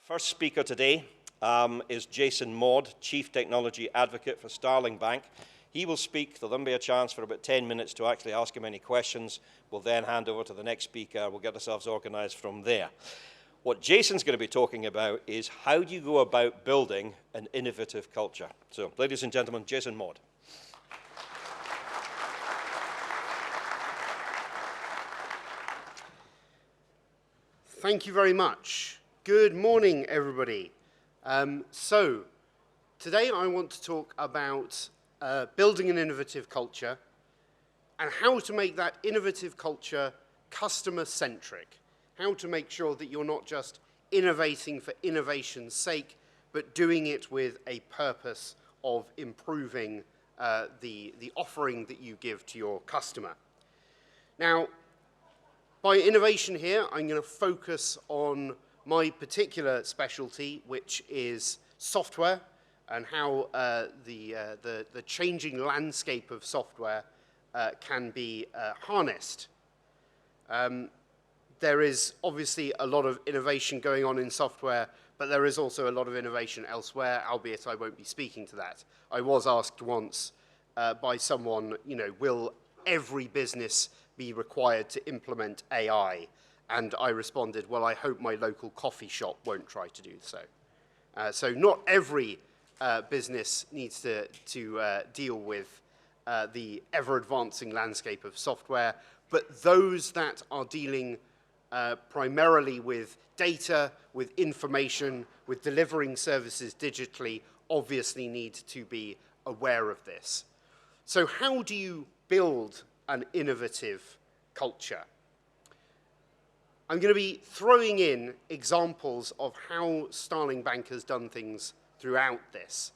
First speaker today is Jason Maude, Chief Technology Advocate for Starling Bank. He will speak. There'll then be a chance for about 10 minutes to actually ask him any questions. We'll then hand over to the next speaker. We'll get ourselves organized from there. What Jason's going to be talking about is how do you go about building an innovative culture. So, ladies and gentlemen, Jason Maude. Thank you very much. Good morning, everybody. So, today I want to talk about building an innovative culture and how to make that innovative culture customer-centric. How to make sure that you're not just innovating for innovation's sake, but doing it with a purpose of improving the offering that you give to your customer. Now, by innovation here, I'm going to focus on my particular specialty, which is software, and how the changing landscape of software can be harnessed. There is obviously a lot of innovation going on in software, but there is also a lot of innovation elsewhere, albeit I won't be speaking to that. I was asked once by someone, will every business be required to implement AI? And I responded, well, I hope my local coffee shop won't try to do so. So not every business needs to deal with the ever-advancing landscape of software, but those that are dealing primarily with data, with information, with delivering services digitally, obviously need to be aware of this. So how do you build an innovative culture? I'm going to be throwing in examples of how Starling Bank has done things throughout this,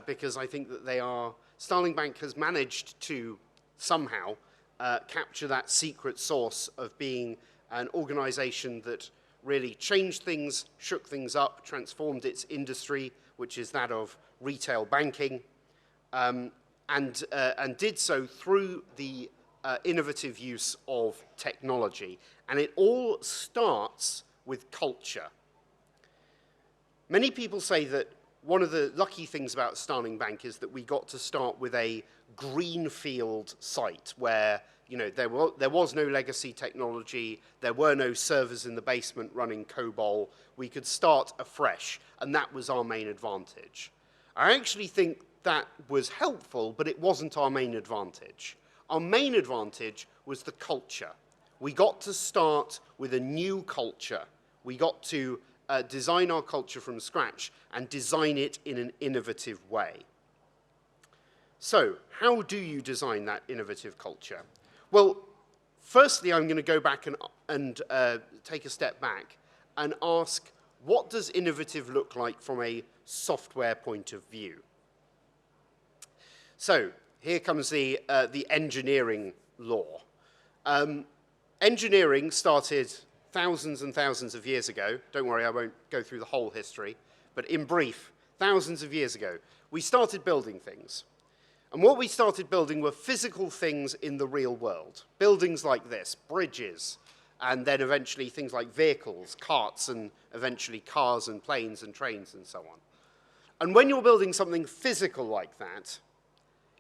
because I think that Starling Bank has managed to somehow capture that secret sauce of being an organization that really changed things, shook things up, transformed its industry, which is that of retail banking, and did so through the innovative use of technology. And it all starts with culture. Many people say that one of the lucky things about Starling Bank is that we got to start with a greenfield site where there was no legacy technology, there were no servers in the basement running COBOL. We could start afresh, and that was our main advantage. I actually think that was helpful, but it wasn't our main advantage. Our main advantage was the culture. We got to start with a new culture. We got to design our culture from scratch and design it in an innovative way. So, how do you design that innovative culture? Well, firstly, I'm going to go back and take a step back and ask, what does innovative look like from a software point of view? So, here comes the engineering law. Engineering started thousands and thousands of years ago. Don't worry, I won't go through the whole history. But in brief, thousands of years ago, we started building things. And what we started building were physical things in the real world. Buildings like this, bridges, and then eventually things like vehicles, carts, and eventually cars and planes and trains and so on. And when you're building something physical like that,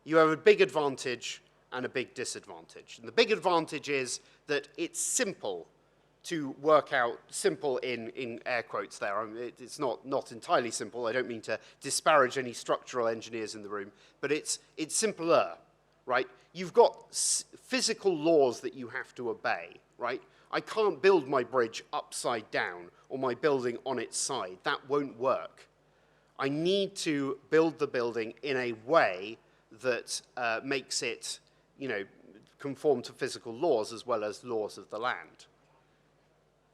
you have a big advantage and a big disadvantage. And the big advantage is that it's simple to work out, simple in air quotes there. I mean, it's not entirely simple. I don't mean to disparage any structural engineers in the room, but it's simpler, right? You've got physical laws that you have to obey, right? I can't build my bridge upside down or my building on its side. That won't work. I need to build the building in a way that makes it, conform to physical laws as well as laws of the land.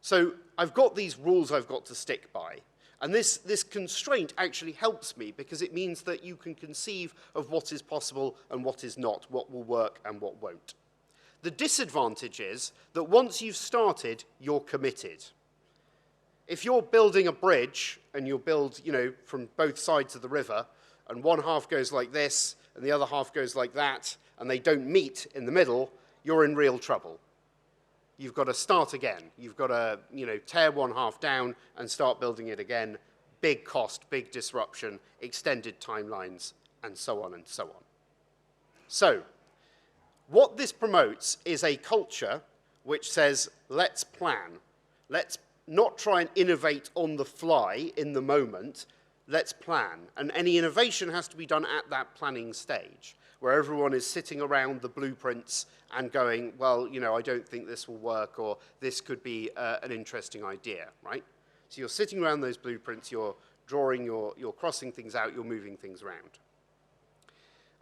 So I've got these rules I've got to stick by. And this constraint actually helps me because it means that you can conceive of what is possible and what is not, what will work and what won't. The disadvantage is that once you've started, you're committed. If you're building a bridge and you build, from both sides of the river, and one half goes like this and the other half goes like that, and they don't meet in the middle, you're in real trouble. you've got to start again. You've got to, tear one half down and start building it again. Big cost, big disruption, extended timelines, and so on and so on. So, what this promotes is a culture which says, let's plan. Let's not try and innovate on the fly in the moment. Let's plan. And any innovation has to be done at that planning stage, where everyone is sitting around the blueprints and going, well, I don't think this will work, or this could be an interesting idea, right? So you're sitting around those blueprints, you're drawing, you're crossing things out, you're moving things around.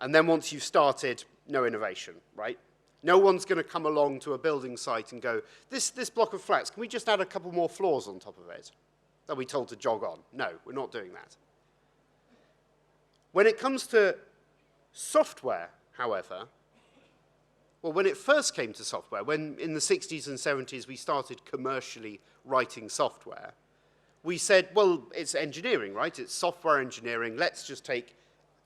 And then once you've started, no innovation, right? No one's going to come along to a building site and go, this block of flats, can we just add a couple more floors on top of it? They'll be told to jog on. No, we're not doing that. When it comes to software, however, well, when it first came to software, when in the 60s and 70s we started commercially writing software, we said, well, it's engineering, right? It's software engineering. Let's just take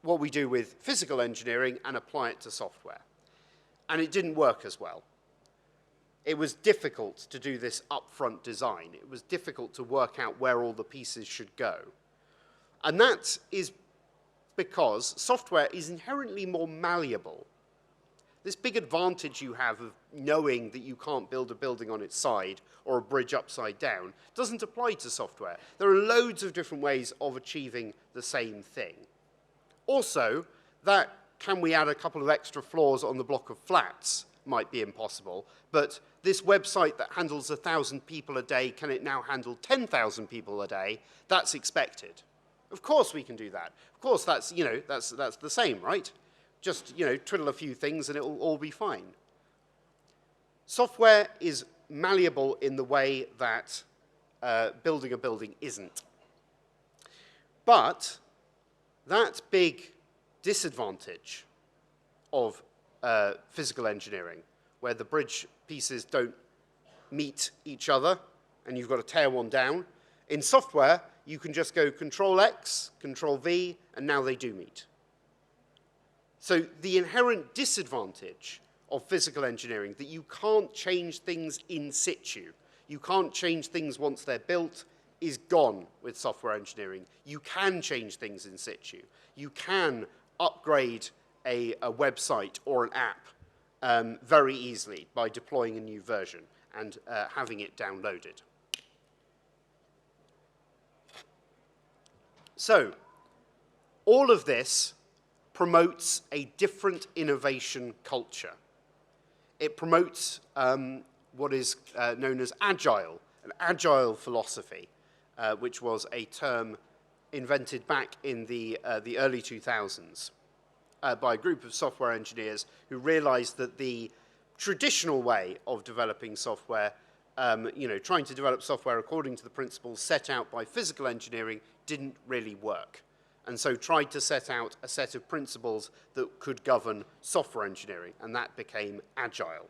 what we do with physical engineering and apply it to software. And it didn't work as well. It was difficult to do this upfront design. It was difficult to work out where all the pieces should go. And that is because software is inherently more malleable. This big advantage you have of knowing that you can't build a building on its side or a bridge upside down doesn't apply to software. There are loads of different ways of achieving the same thing. Also, that can we add a couple of extra floors on the block of flats might be impossible, but this website that handles 1,000 people a day, can it now handle 10,000 people a day? That's expected. Of course we can do that. Of course that's the same, right? Just, twiddle a few things and it will all be fine. Software is malleable in the way that building a building isn't. But that big disadvantage of physical engineering, where the bridge pieces don't meet each other and you've got to tear one down, in software you can just go Control-X, Control-V, and now they do meet. So the inherent disadvantage of physical engineering, that you can't change things in situ, you can't change things once they're built, is gone with software engineering. You can change things in situ. You can upgrade a website or an app very easily by deploying a new version and having it downloaded. So, all of this promotes a different innovation culture. It promotes what is known as agile, an agile philosophy, which was a term invented back in the early 2000s by a group of software engineers who realized that the traditional way of developing software, trying to develop software according to the principles set out by physical engineering, didn't really work. And so tried to set out a set of principles that could govern software engineering, and that became agile.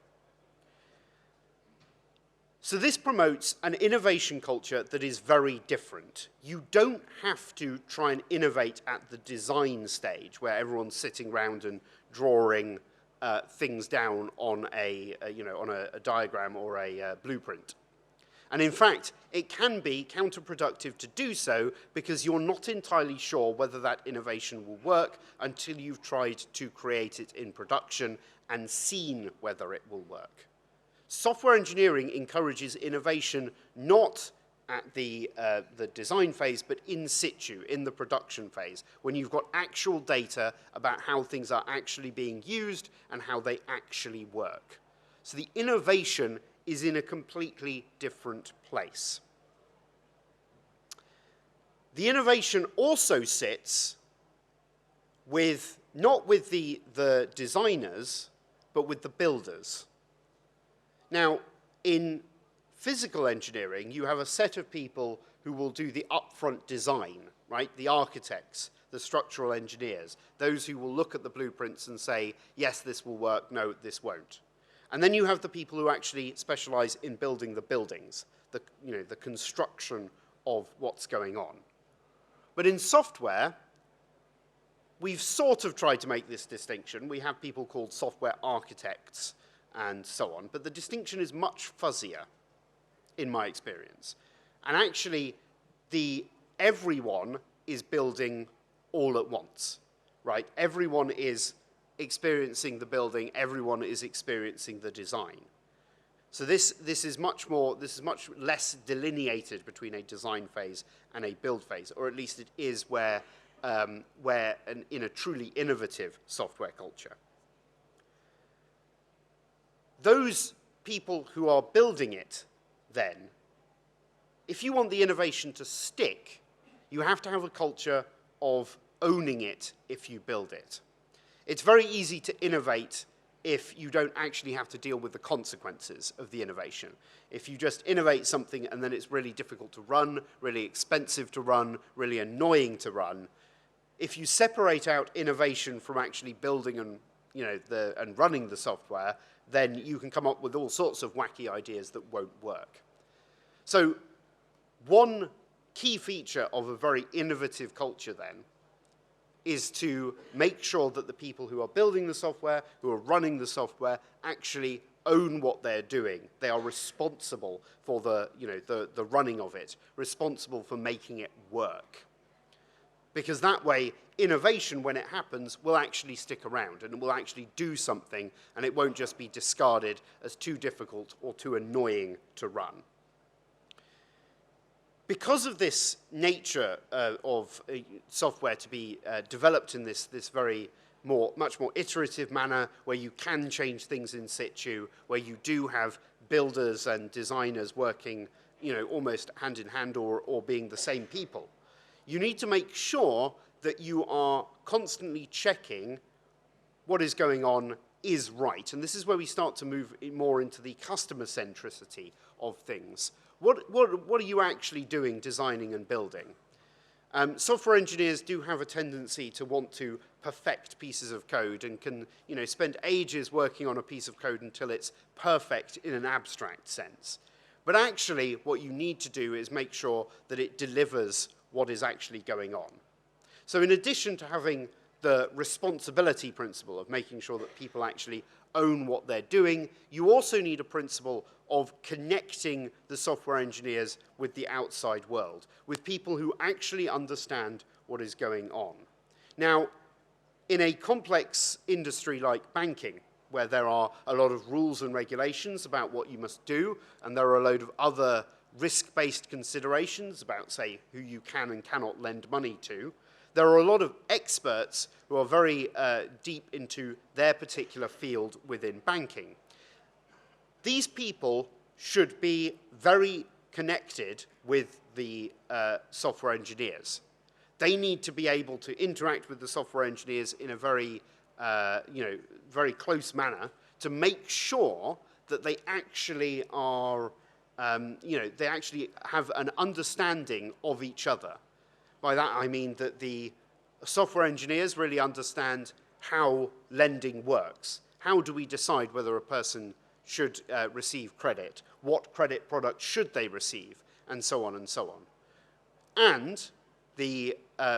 So this promotes an innovation culture that is very different. You don't have to try and innovate at the design stage, where everyone's sitting around and drawing things down on a diagram or a blueprint. And in fact, it can be counterproductive to do so because you're not entirely sure whether that innovation will work until you've tried to create it in production and seen whether it will work. Software engineering encourages innovation not at the design phase, but in situ, in the production phase, when you've got actual data about how things are actually being used and how they actually work. So the innovation is in a completely different place. The innovation also sits with, not with the designers, but with the builders. Now, in physical engineering, you have a set of people who will do the upfront design, right? The architects, the structural engineers, those who will look at the blueprints and say, yes, this will work, no, this won't. And then you have the people who actually specialize in building the buildings, the construction of what's going on. But in software, we've sort of tried to make this distinction. We have people called software architects and so on. But the distinction is much fuzzier, in my experience. And actually, everyone is building all at once, right? Everyone is experiencing the building, everyone is experiencing the design. So this is much less delineated between a design phase and a build phase, or at least it is in a truly innovative software culture. Those people who are building it, then, if you want the innovation to stick, you have to have a culture of owning it if you build it. It's very easy to innovate if you don't actually have to deal with the consequences of the innovation. If you just innovate something and then it's really difficult to run, really expensive to run, really annoying to run, if you separate out innovation from actually building and running the software, then you can come up with all sorts of wacky ideas that won't work. So one key feature of a very innovative culture then is to make sure that the people who are building the software, who are running the software, actually own what they're doing. They are responsible for the running of it, responsible for making it work. Because that way, innovation, when it happens, will actually stick around and it will actually do something, and it won't just be discarded as too difficult or too annoying to run. Because of this nature of software to be developed in this much more iterative manner, where you can change things in situ, where you do have builders and designers working, almost hand in hand or being the same people, you need to make sure that you are constantly checking what is going on is right. And this is where we start to move more into the customer centricity of things. What are you actually doing, designing and building? Software engineers do have a tendency to want to perfect pieces of code and can spend ages working on a piece of code until it's perfect in an abstract sense. But actually, what you need to do is make sure that it delivers what is actually going on. So in addition to having the responsibility principle of making sure that people actually own what they're doing, you also need a principle of connecting the software engineers with the outside world, with people who actually understand what is going on. Now, in a complex industry like banking, where there are a lot of rules and regulations about what you must do, and there are a load of other risk-based considerations about, say, who you can and cannot lend money to, there are a lot of experts who are very deep into their particular field within banking. These people should be very connected with the software engineers. They need to be able to interact with the software engineers in a very, very close manner to make sure that they actually are, they actually have an understanding of each other. By that I mean that the software engineers really understand how lending works. How do we decide whether a person should receive credit? What credit product should they receive? And so on and so on. And the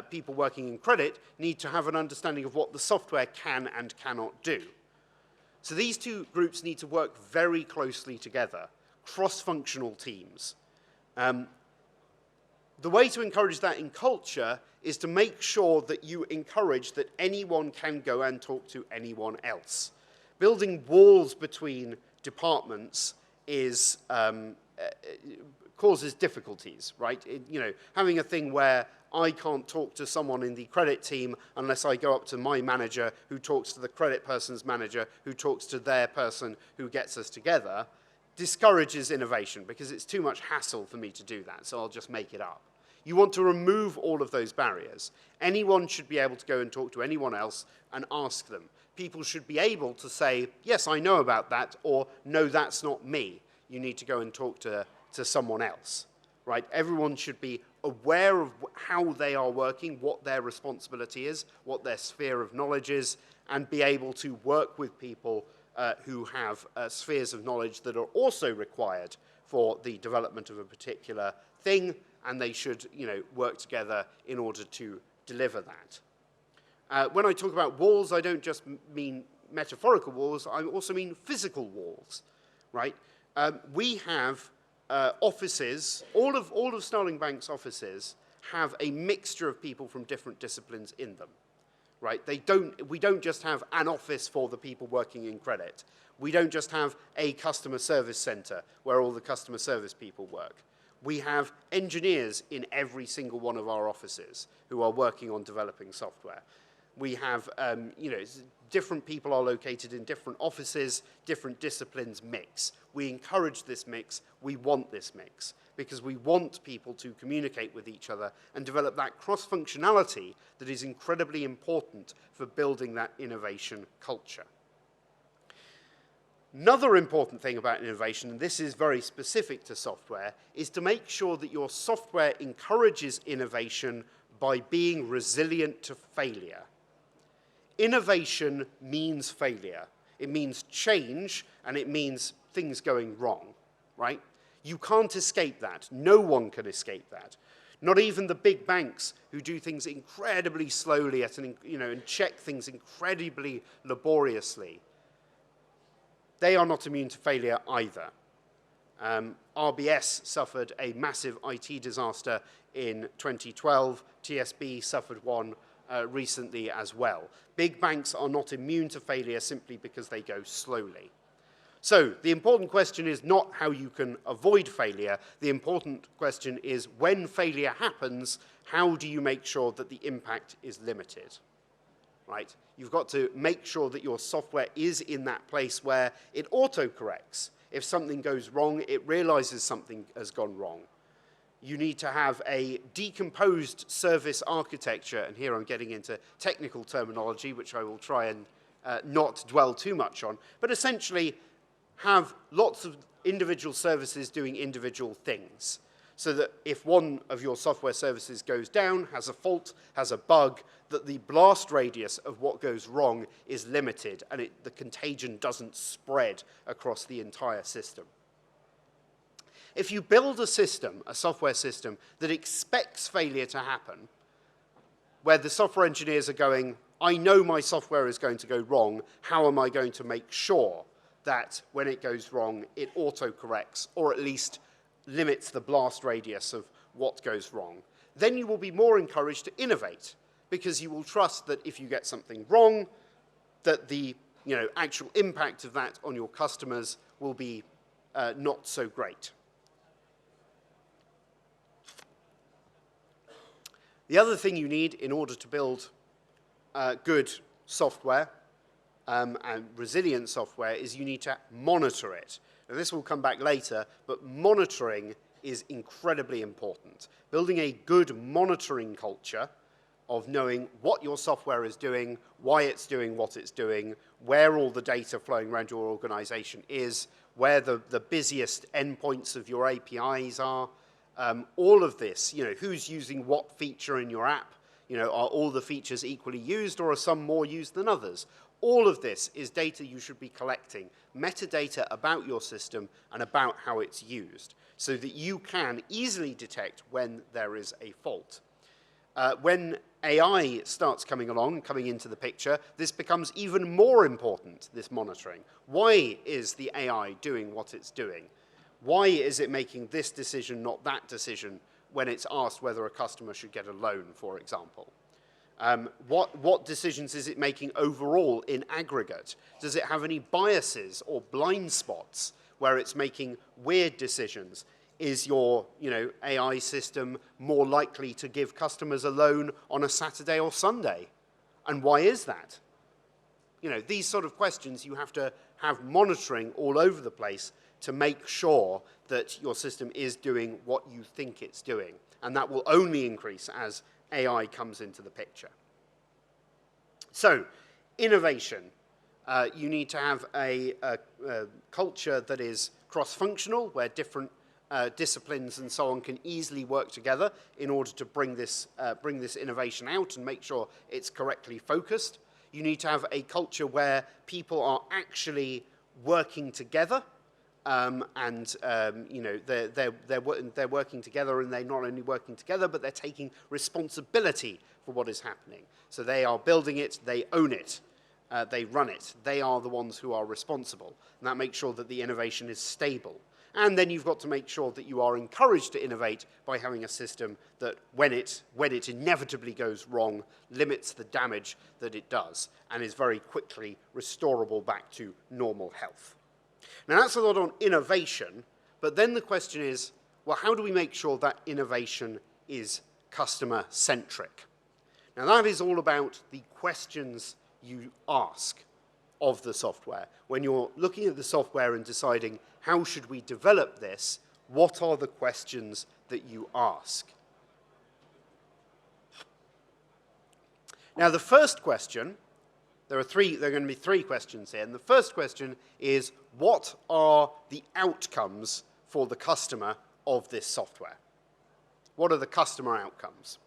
people working in credit need to have an understanding of what the software can and cannot do. So these two groups need to work very closely together, cross-functional teams. The way to encourage that in culture is to make sure that you encourage that anyone can go and talk to anyone else. Building walls between departments is, causes difficulties, right? Having a thing where I can't talk to someone in the credit team unless I go up to my manager who talks to the credit person's manager who talks to their person who gets us together discourages innovation because it's too much hassle for me to do that, so I'll just make it up. You want to remove all of those barriers. Anyone should be able to go and talk to anyone else and ask them. People should be able to say, yes, I know about that, or no, that's not me. You need to go and talk to someone else, right? Everyone should be aware of how they are working, what their responsibility is, what their sphere of knowledge is, and be able to work with people who have spheres of knowledge that are also required for the development of a particular thing, and they should, work together in order to deliver that. When I talk about walls, I don't just mean metaphorical walls, I also mean physical walls, right? We have offices, all of Starling Bank's offices have a mixture of people from different disciplines in them, right? We don't just have an office for the people working in credit. We don't just have a customer service center where all the customer service people work. We have engineers in every single one of our offices who are working on developing software. We have, different people are located in different offices, different disciplines mix. We encourage this mix, we want this mix, because we want people to communicate with each other and develop that cross-functionality that is incredibly important for building that innovation culture. Another important thing about innovation, and this is very specific to software, is to make sure that your software encourages innovation by being resilient to failure. Innovation means failure. It means change, and it means things going wrong, right? You can't escape that. No one can escape that. Not even the big banks who do things incredibly slowly and check things incredibly laboriously. They are not immune to failure either. RBS suffered a massive IT disaster in 2012. TSB suffered one recently as well. Big banks are not immune to failure simply because they go slowly. So the important question is not how you can avoid failure. The important question is when failure happens, how do you make sure that the impact is limited? Right? You've got to make sure that your software is in that place where it autocorrects. If something goes wrong, it realizes something has gone wrong. You need to have a decomposed service architecture, and here I'm getting into technical terminology, which I will try and not dwell too much on, but essentially have lots of individual services doing individual things, so that if one of your software services goes down, has a fault, has a bug, that the blast radius of what goes wrong is limited and the contagion doesn't spread across the entire system. If you build a system, a software system, that expects failure to happen, where the software engineers are going, I know my software is going to go wrong, how am I going to make sure that when it goes wrong, it autocorrects, or at least limits the blast radius of what goes wrong, then you will be more encouraged to innovate, because you will trust that if you get something wrong, that the actual impact of that on your customers will be not so great. The other thing you need in order to build good software and resilient software is you need to monitor it. Now, this will come back later, but monitoring is incredibly important. Building a good monitoring culture of knowing what your software is doing, why it's doing what it's doing, where all the data flowing around your organization is, where the busiest endpoints of your APIs are, all of this, who's using what feature in your app, are all the features equally used or are some more used than others? All of this is data you should be collecting, metadata about your system and about how it's used, so that you can easily detect when there is a fault. When AI starts coming into the picture, this becomes even more important, this monitoring. Why is the AI doing what it's doing? Why is it making this decision, not that decision, when it's asked whether a customer should get a loan, for example? What decisions is it making overall in aggregate? Does it have any biases or blind spots where it's making weird decisions? Is your AI system more likely to give customers a loan on a Saturday or Sunday? And why is that? These sort of questions you have to have monitoring all over the place to make sure that your system is doing what you think it's doing. And that will only increase as AI comes into the picture. So, innovation. You need to have a culture that is cross-functional, where different disciplines and so on can easily work together in order to bring this innovation out and make sure it's correctly focused. You need to have a culture where people are actually working together, they're working together, and they're not only working together, but they're taking responsibility for what is happening. So they are building it, they own it. they run it. They are the ones who are responsible, and that makes sure that the innovation is stable. And then you've got to make sure that you are encouraged to innovate by having a system that, when it inevitably goes wrong, limits the damage that it does and is very quickly restorable back to normal health. Now, that's a lot on innovation, but then the question is, well, how do we make sure that innovation is customer-centric? Now, that is all about the questions you ask of the software. When you're looking at the software and deciding how should we develop this, what are the questions that you ask? Now, the first question, there are going to be three questions here, and the first question is, what are the outcomes for the customer of this software? What are the customer outcomes?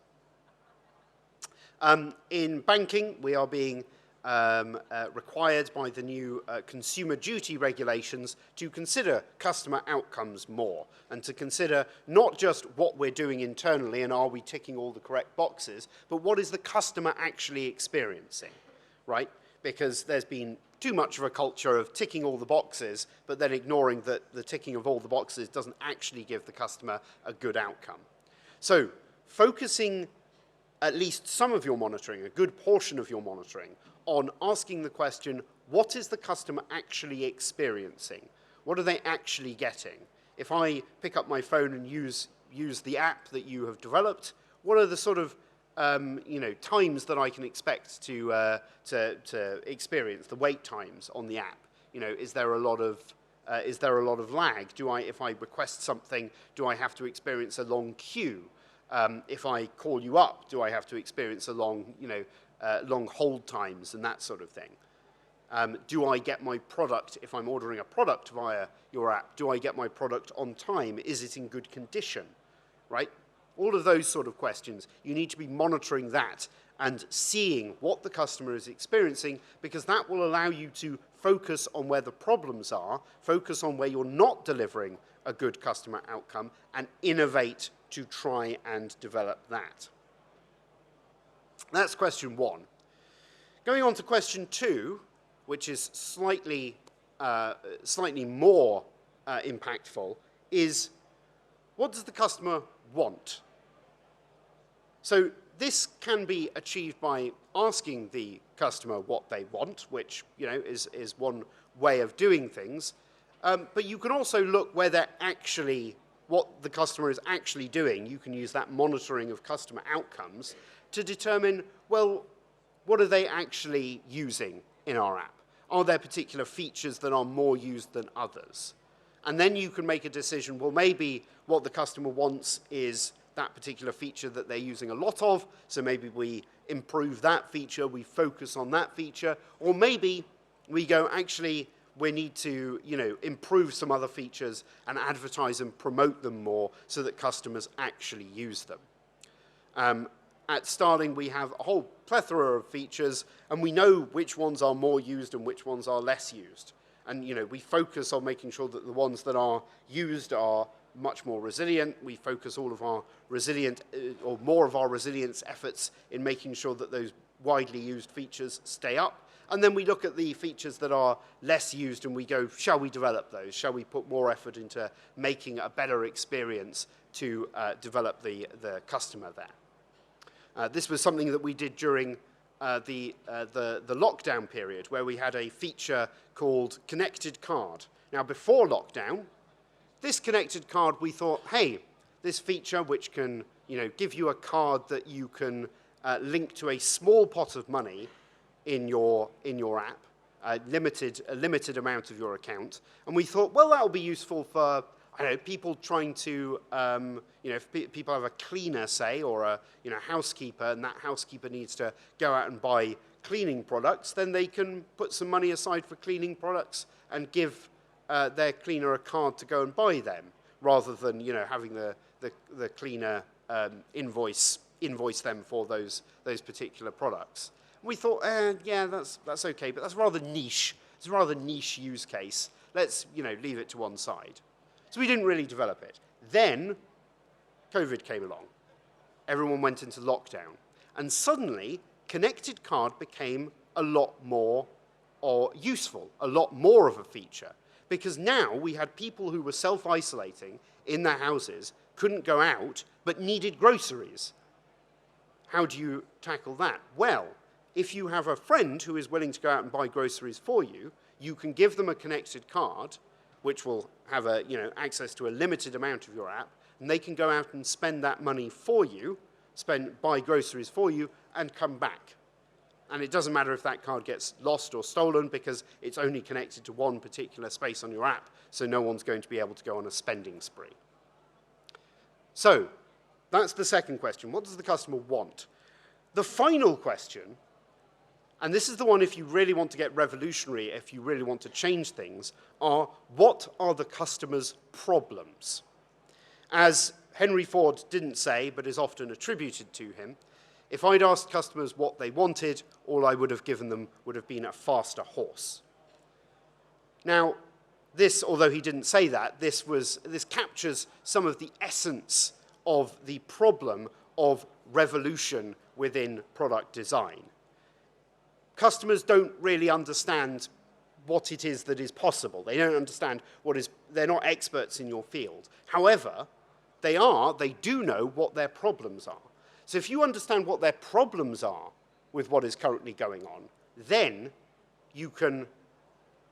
In banking, we are being required by the new consumer duty regulations to consider customer outcomes more and to consider not just what we're doing internally and are we ticking all the correct boxes, but what is the customer actually experiencing, right? Because there's been too much of a culture of ticking all the boxes, but then ignoring that the ticking of all the boxes doesn't actually give the customer a good outcome. So focusing at least some of your monitoring, a good portion of your monitoring, on asking the question, what is the customer actually experiencing? What are they actually getting? If I pick up my phone and use the app that you have developed, what are the sort of times that I can expect to experience, the wait times on the app? Is there a lot of lag? If I request something, do I have to experience a long queue? If I call you up, do I have to experience a long hold times and that sort of thing? Do I get my product, if I'm ordering a product via your app, do I get my product on time? Is it in good condition, right? All of those sort of questions, you need to be monitoring that and seeing what the customer is experiencing, because that will allow you to focus on where the problems are, focus on where you're not delivering a good customer outcome, and innovate to try and develop that. That's question one. Going on to question two, which is slightly more impactful, is what does the customer want? So this can be achieved by asking the customer what they want, which is one way of doing things. But you can also look where they're actually, what the customer is actually doing. You can use that monitoring of customer outcomes to determine, well, what are they actually using in our app? Are there particular features that are more used than others? And then you can make a decision, well, maybe what the customer wants is that particular feature that they're using a lot of, so maybe we improve that feature, we focus on that feature, or maybe we go, actually, we need to improve some other features and advertise and promote them more so that customers actually use them. At Starling, we have a whole plethora of features, and we know which ones are more used and which ones are less used. And we focus on making sure that the ones that are used are much more resilient. We focus all of our or more of our resilience efforts in making sure that those widely used features stay up. And then we look at the features that are less used and we go, shall we develop those? Shall we put more effort into making a better experience to develop the customer there? This was something that we did during the lockdown period, where we had a feature called Connected Card. Now, before lockdown, this connected card, we thought, hey, this feature which can give you a card that you can link to a small pot of money in your app, a limited amount of your account, and we thought, well, that will be useful for people trying to, if people have a cleaner, say, or a housekeeper, and that housekeeper needs to go out and buy cleaning products, then they can put some money aside for cleaning products and give their cleaner a card to go and buy them, rather than having the cleaner invoice them for those particular products. We thought, yeah, that's okay, but that's rather niche. It's a rather niche use case. Let's leave it to one side. So we didn't really develop it. Then COVID came along. Everyone went into lockdown. And suddenly, Connected Card became a lot more or useful, a lot more of a feature. Because now we had people who were self-isolating in their houses, couldn't go out, but needed groceries. How do you tackle that? Well, if you have a friend who is willing to go out and buy groceries for you, you can give them a connected card, which will have access to a limited amount of your app, and they can go out and spend that money for you, buy groceries for you, and come back. And it doesn't matter if that card gets lost or stolen because it's only connected to one particular space on your app, so no one's going to be able to go on a spending spree. So that's the second question. What does the customer want? The final question, and this is the one if you really want to get revolutionary, if you really want to change things, are what are the customer's problems? As Henry Ford didn't say, but is often attributed to him, if I'd asked customers what they wanted, all I would have given them would have been a faster horse. Now, this, although he didn't say that, this captures some of the essence of the problem of revolution within product design. Customers don't really understand what it is that is possible. They don't understand they're not experts in your field. However, they do know what their problems are. So if you understand what their problems are with what is currently going on, then you can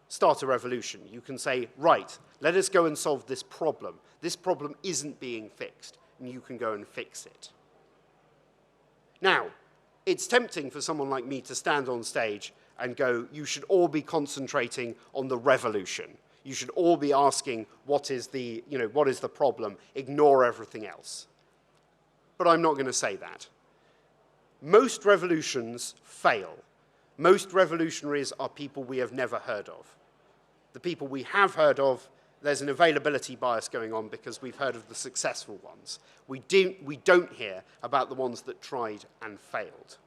start a revolution. You can say, right, let us go and solve this problem. This problem isn't being fixed, and you can go and fix it. Now, it's tempting for someone like me to stand on stage and go, you should all be concentrating on the revolution. You should all be asking, what is the problem? Ignore everything else. But I'm not going to say that. Most revolutions fail. Most revolutionaries are people we have never heard of. The people we have heard of, there's an availability bias going on because we've heard of the successful ones. We don't hear about the ones that tried and failed.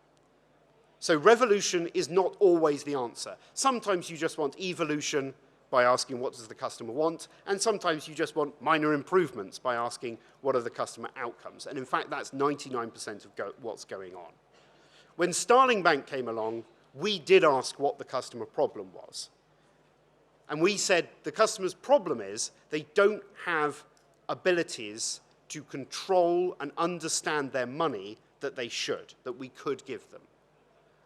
So revolution is not always the answer. Sometimes you just want evolution by asking what does the customer want, and sometimes you just want minor improvements by asking what are the customer outcomes. And in fact, that's 99% of what's going on. When Starling Bank came along, we did ask what the customer problem was. And we said the customer's problem is they don't have abilities to control and understand their money that they should, that we could give them.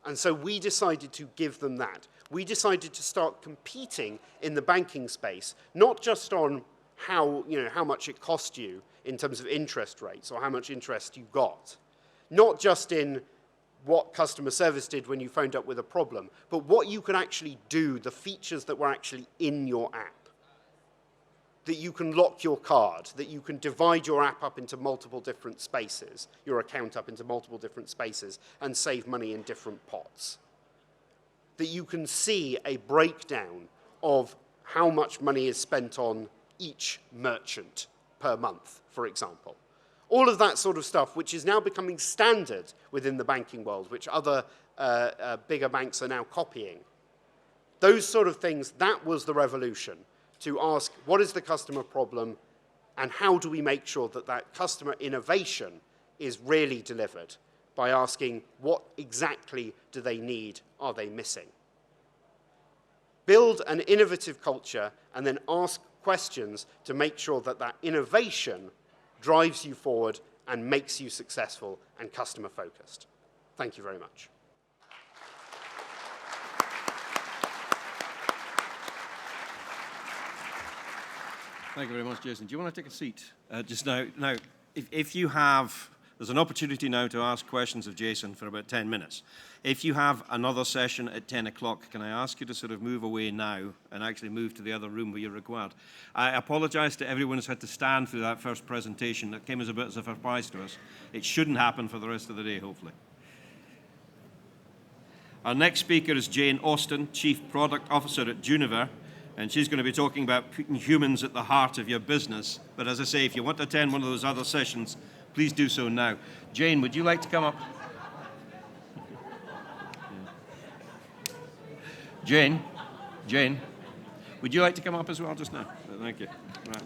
And so we decided to give them that. We decided to start competing in the banking space, not just on how much it cost you in terms of interest rates or how much interest you got, not just in what customer service did when you phoned up with a problem, but what you can actually do, the features that were actually in your app. That you can lock your card, that you can divide your app up into multiple different spaces, your account up into multiple different spaces, and save money in different pots. That you can see a breakdown of how much money is spent on each merchant per month, for example. All of that sort of stuff, which is now becoming standard within the banking world, which other bigger banks are now copying. Those sort of things, that was the revolution. To ask, what is the customer problem, and how do we make sure that that customer innovation is really delivered by asking, what exactly do they need, are they missing? Build an innovative culture, and then ask questions to make sure that that innovation drives you forward and makes you successful and customer-focused. Thank you very much. Thank you very much, Jason. Do you want to take a seat just now? Now, if you have, there's an opportunity now to ask questions of Jason for about 10 minutes. If you have another session at 10 o'clock, can I ask you to sort of move away now and actually move to the other room where you're required? I apologize to everyone who's had to stand through that first presentation. That came as a bit of a surprise to us. It shouldn't happen for the rest of the day, hopefully. Our next speaker is Jane Austin, Chief Product Officer at Juniver. And she's going to be talking about putting humans at the heart of your business. But as I say, if you want to attend one of those other sessions, please do so now. Jane, would you like to come up? Jane, would you like to come up as well just now? Thank you. Right.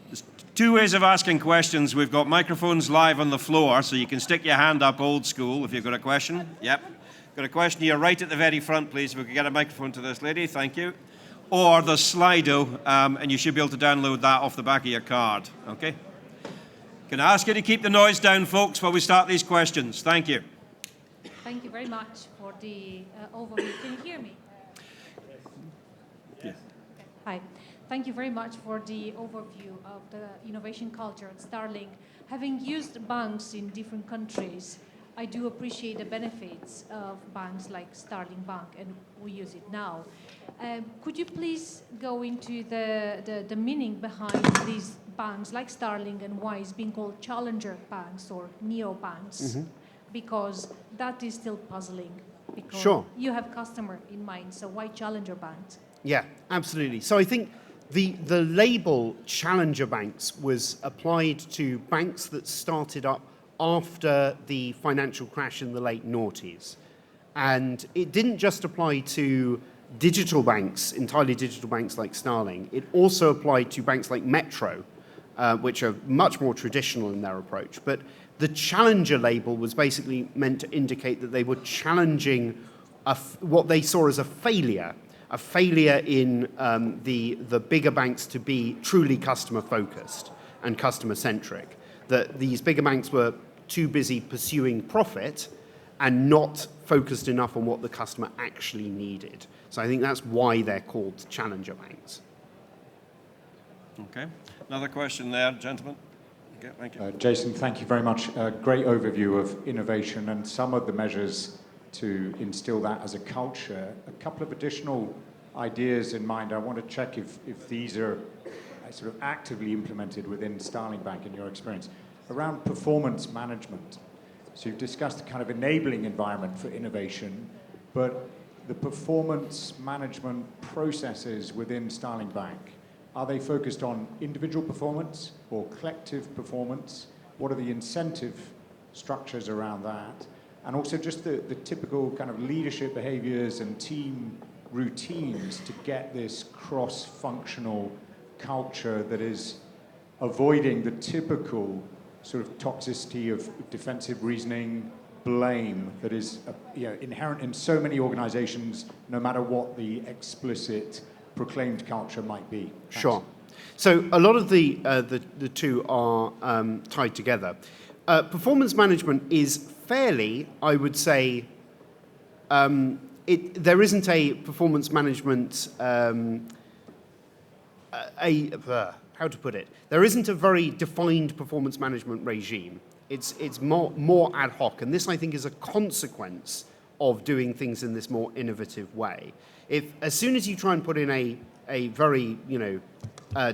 There's Two ways of asking questions. We've got microphones live on the floor, so you can stick your hand up old school if you've got a question. Yep. Got a question here right at the very front, please. If we could get a microphone to this lady, thank you. Or the Slido, and you should be able to download that off the back of your card, okay? Can I ask you to keep the noise down, folks, while we start these questions? Thank you. Thank you very much for the overview. Can you hear me? Yeah. Okay. Hi. Thank you very much for the overview of the innovation culture at Starling. Having used banks in different countries, I do appreciate the benefits of banks like Starling Bank, and we use it now. Could you please go into the meaning behind these banks like Starling and why it's being called challenger banks or neobanks? Mm-hmm. Because that is still puzzling. Because Sure. You have customer in mind, so why challenger banks? Yeah, absolutely. So I think the label challenger banks was applied to banks that started up after the financial crash in the late noughties. And it didn't just apply to digital banks, entirely digital banks like Starling. It also applied to banks like Metro, which are much more traditional in their approach. But the challenger label was basically meant to indicate that they were challenging what they saw as a failure in the bigger banks to be truly customer-focused and customer-centric. That these bigger banks were too busy pursuing profit and not focused enough on what the customer actually needed. So I think that's why they're called challenger banks. Okay. Another question there, gentlemen. Okay, thank you. Jason, thank you very much. Great overview of innovation and some of the measures to instill that as a culture. A couple of additional ideas in mind. I want to check if these are sort of actively implemented within Starling Bank in your experience. Around performance management. So you've discussed the kind of enabling environment for innovation, but the performance management processes within Starling Bank, are they focused on individual performance or collective performance? What are the incentive structures around that? And also just the typical kind of leadership behaviors and team routines to get this cross-functional culture that is avoiding the typical sort of toxicity of defensive reasoning, blame that is inherent in so many organizations, no matter what the explicit proclaimed culture might be. Thanks. Sure. So a lot of the two are tied together. Performance management is fairly, I would say, there isn't a performance management, how to put it? There isn't a very defined performance management regime. It's more ad hoc, and this, I think, is a consequence of doing things in this more innovative way. As soon as you try and put in a very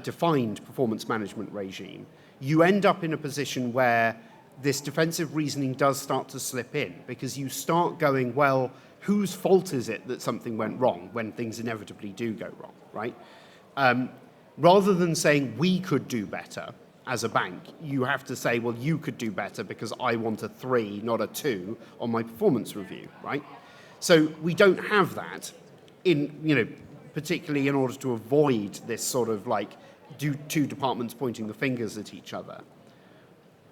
defined performance management regime, you end up in a position where this defensive reasoning does start to slip in, because you start going, well, whose fault is it that something went wrong when things inevitably do go wrong, right? Rather than saying we could do better as a bank, you have to say, well, you could do better because I want a 3, not a 2 on my performance review, right? So we don't have that particularly in order to avoid this sort of two departments pointing the fingers at each other.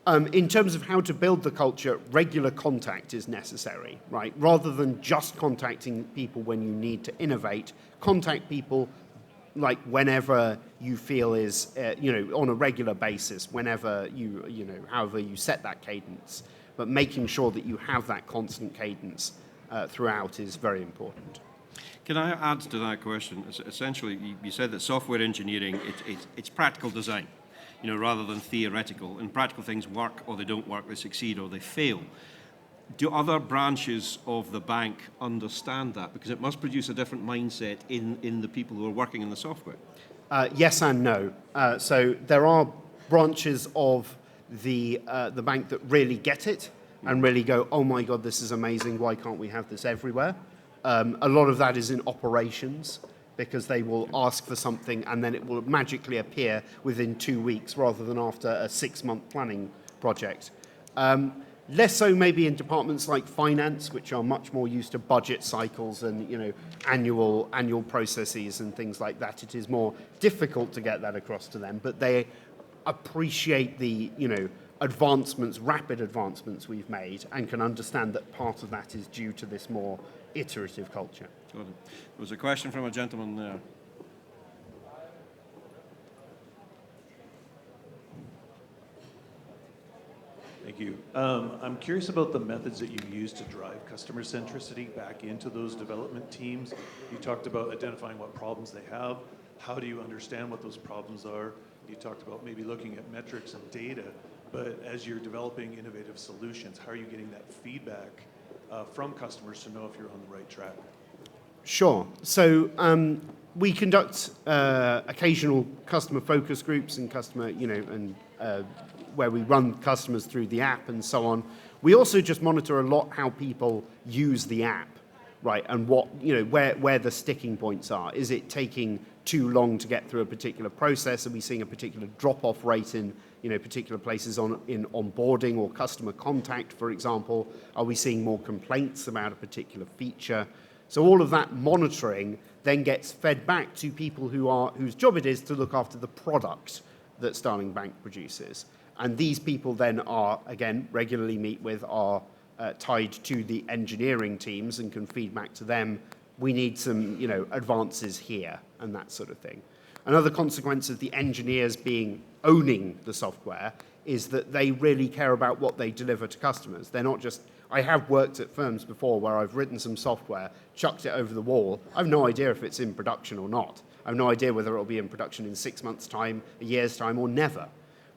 In terms of how to build the culture, regular contact is necessary, right? Rather than just contacting people when you need to innovate, contact people whenever you feel is, on a regular basis, whenever however you set that cadence. But making sure that you have that constant cadence throughout is very important. Can I add to that question? Essentially, you said that software engineering, it's practical design, rather than theoretical. And practical things work or they don't work, they succeed or they fail. Do other branches of the bank understand that? Because it must produce a different mindset in the people who are working in the software. Yes and no. So there are branches of the bank that really get it and really go, oh my God, this is amazing. Why can't we have this everywhere? A lot of that is in operations, because they will ask for something and then it will magically appear within 2 weeks rather than after a 6-month planning project. Less so maybe in departments like finance, which are much more used to budget cycles and annual processes and things like that. It is more difficult to get that across to them, but they appreciate the, advancements, rapid advancements we've made, and can understand that part of that is due to this more iterative culture. Got it. There was a question from a gentleman there. Thank you. I'm curious about the methods that you use to drive customer centricity back into those development teams. You talked about identifying what problems they have. How do you understand what those problems are? You talked about maybe looking at metrics and data, but as you're developing innovative solutions, how are you getting that feedback from customers to know if you're on the right track? Sure. So we conduct occasional customer focus groups and customer, where we run customers through the app and so on. We also just monitor a lot how people use the app, right? And what, where the sticking points are. Is it taking too long to get through a particular process? Are we seeing a particular drop-off rate in, particular places in onboarding or customer contact, for example? Are we seeing more complaints about a particular feature? So all of that monitoring then gets fed back to people whose job it is to look after the product that Starling Bank produces. And these people then are, again, regularly meet with, are tied to the engineering teams and can feed back to them. We need some, advances here and that sort of thing. Another consequence of the engineers owning the software is that they really care about what they deliver to customers. They're not just, I have worked at firms before where I've written some software, chucked it over the wall. I have no idea if it's in production or not. I have no idea whether it'll be in production in 6 months' time, a year's time, or never.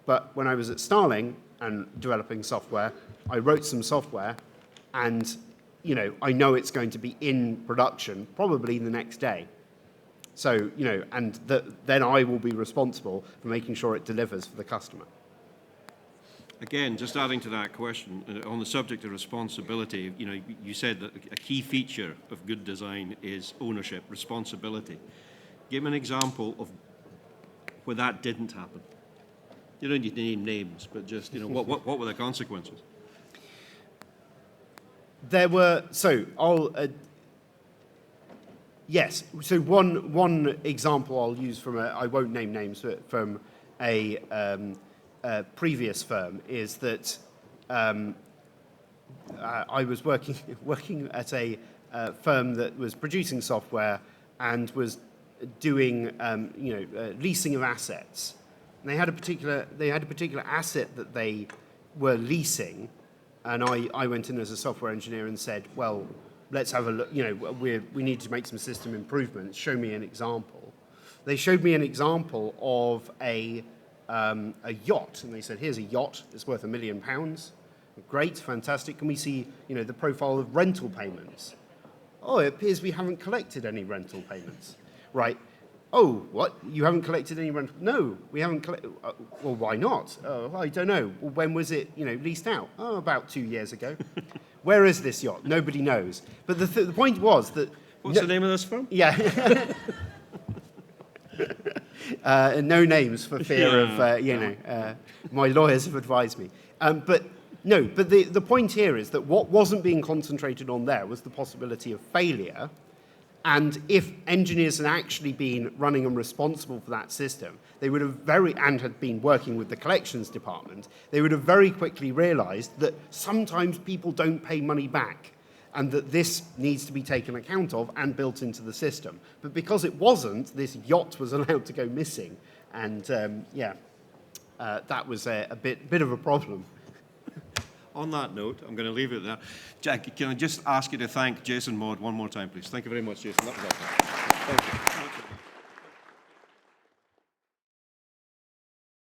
But when I was at Starling and developing software, I wrote some software and, I know it's going to be in production probably the next day. So, and then I will be responsible for making sure it delivers for the customer. Again, just adding to that question, on the subject of responsibility, you said that a key feature of good design is ownership, responsibility. Give me an example of where that didn't happen. You don't need to name names, but just, what were the consequences? There were, yes. So one example I'll use from I won't name names, but from a previous firm is that I was working at a firm that was producing software and was doing, leasing of assets. And they had a particular asset that they were leasing, and I went in as a software engineer and said, well, let's have a look. We need to make some system improvements. Show me an example. They showed me an example of a yacht, and they said, here's a yacht. It's worth £1 million. Great, fantastic. Can we see, the profile of rental payments? Oh, it appears we haven't collected any rental payments. Right. Oh, what? You haven't collected any rental? No, we haven't collected. Well, why not? Oh, I don't know. Well, when was it, leased out? Oh, about 2 years ago. Where is this yacht? Nobody knows. But the point was that... What's the name of this firm? Yeah. No names for fear of, my lawyers have advised me. But the point here is that what wasn't being concentrated on there was the possibility of failure. And if engineers had actually been running and responsible for that system, they would have and had been working with the collections department, they would have very quickly realized that sometimes people don't pay money back and that this needs to be taken account of and built into the system. But because it wasn't, this yacht was allowed to go missing. And that was a bit of a problem. On that note, I'm going to leave it there. Jack, can I just ask you to thank Jason Maude one more time, please? Thank you very much, Jason. That was awesome. Thank you.